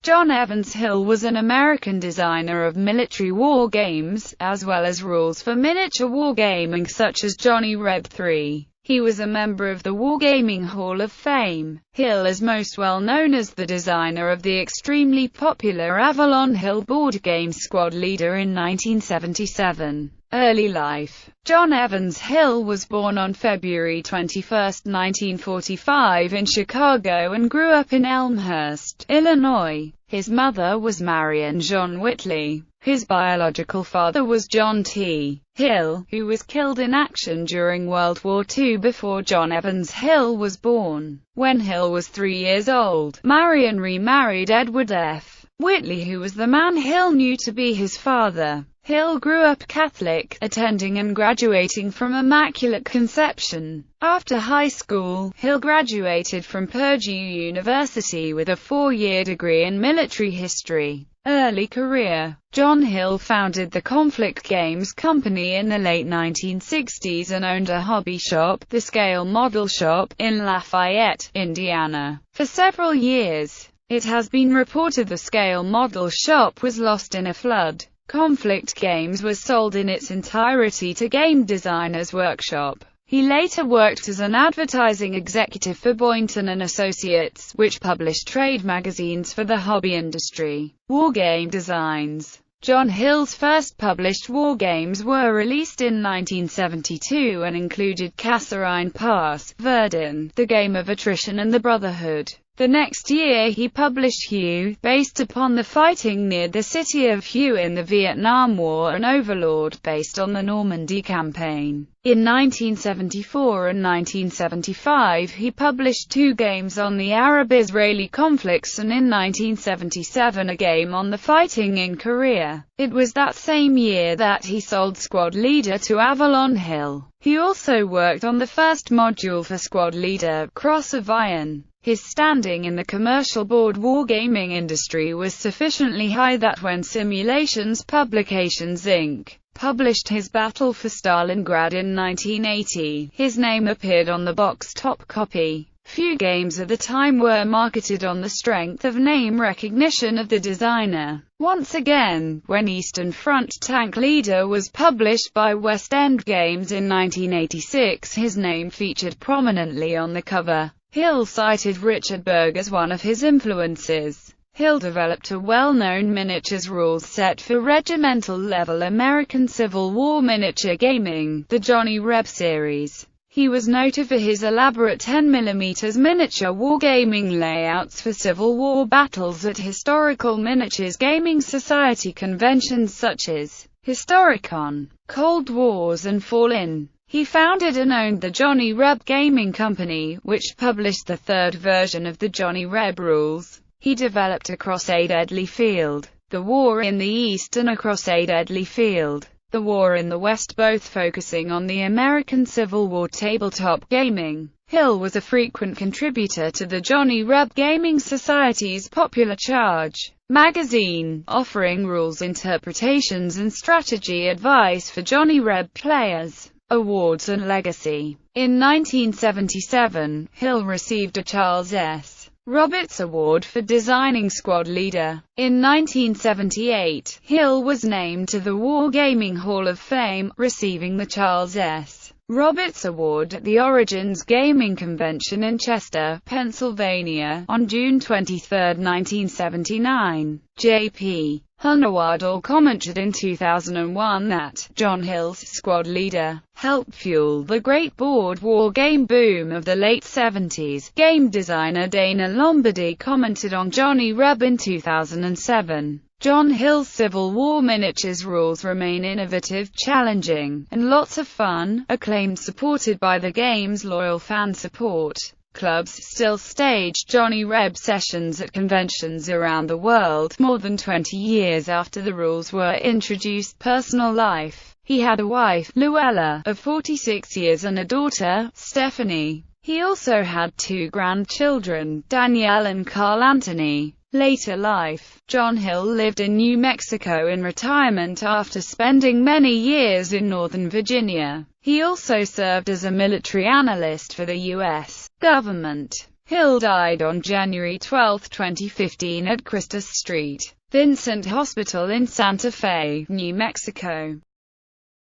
John Evans Hill was an American designer of military war games, as well as rules for miniature wargaming such as Johnny Reb 3. He was a member of the Wargaming Hall of Fame. Hill is most well known as the designer of the extremely popular Avalon Hill board game Squad Leader in 1977. Early life. John Evans Hill was born on February 21, 1945 in Chicago and grew up in Elmhurst, Illinois. His mother was Marion John Whitley. His biological father was John T. Hill, who was killed in action during World War II before John Evans Hill was born. When Hill was 3 years old, Marion remarried Edward F. Whitley, who was the man Hill knew to be his father. Hill grew up Catholic, attending and graduating from Immaculate Conception. After high school, Hill graduated from Purdue University with a 4-year degree in military history. Early career. John Hill founded the Conflict Games Company in the late 1960s and owned a hobby shop, the Scale Model Shop, in Lafayette, Indiana, for several years. It has been reported the Scale Model Shop was lost in a flood. Conflict Games was sold in its entirety to Game Designers Workshop. He later worked as an advertising executive for Boynton & Associates, which published trade magazines for the hobby industry. Wargame designs. John Hill's first published wargames were released in 1972 and included Kasserine Pass, Verdun, the game of Attrition and the Brotherhood. The next year he published Hue, based upon the fighting near the city of Hue in the Vietnam War, and Overlord, based on the Normandy campaign. In 1974 and 1975 he published 2 games on the Arab-Israeli conflicts and in 1977 a game on the fighting in Korea. It was that same year that he sold Squad Leader to Avalon Hill. He also worked on the first module for Squad Leader, Cross of Iron. His standing in the commercial board wargaming industry was sufficiently high that when Simulations Publications Inc. published his Battle for Stalingrad in 1980, his name appeared on the box top copy. Few games at the time were marketed on the strength of name recognition of the designer. Once again, when Eastern Front Tank Leader was published by West End Games in 1986, his name featured prominently on the cover. Hill cited Richard Berg as one of his influences. Hill developed a well-known miniatures rules set for regimental-level American Civil War miniature gaming, the Johnny Reb series. He was noted for his elaborate 10mm miniature wargaming layouts for Civil War battles at historical Miniatures Gaming Society conventions such as Historicon, Cold Wars and Fall In. He founded and owned the Johnny Reb Gaming Company, which published the 3rd version of the Johnny Reb rules. He developed Across a Deadly Field, The War in the East and Across a Deadly Field, The War in the West, both focusing on the American Civil War tabletop gaming. Hill was a frequent contributor to the Johnny Reb Gaming Society's Popular Charge magazine, offering rules interpretations and strategy advice for Johnny Reb players. Awards and legacy. In 1977, Hill received a Charles S. Roberts Award for designing Squad Leader. In 1978, Hill was named to the Wargaming Hall of Fame, receiving the Charles S. Roberts Award at the Origins Gaming Convention in Chester, Pennsylvania, on June 23, 1979. J.P. Hunawardle commented in 2001 that John Hill's Squad Leader helped fuel the great board war game boom of the late 70s. Game designer Dana Lombardi commented on Johnny Reb in 2007. John Hill's Civil War miniatures rules remain innovative, challenging, and lots of fun, acclaimed, supported by the game's loyal fan support. Clubs still stage Johnny Reb sessions at conventions around the world, more than 20 years after the rules were introduced. Personal life. He had a wife, Luella, of 46 years and a daughter, Stephanie. He also had 2 grandchildren, Danielle and Carl Anthony. Later life. John Hill lived in New Mexico in retirement after spending many years in Northern Virginia. He also served as a military analyst for the U.S. government. Hill died on January 12, 2015 at Christus Street, Vincent Hospital in Santa Fe, New Mexico.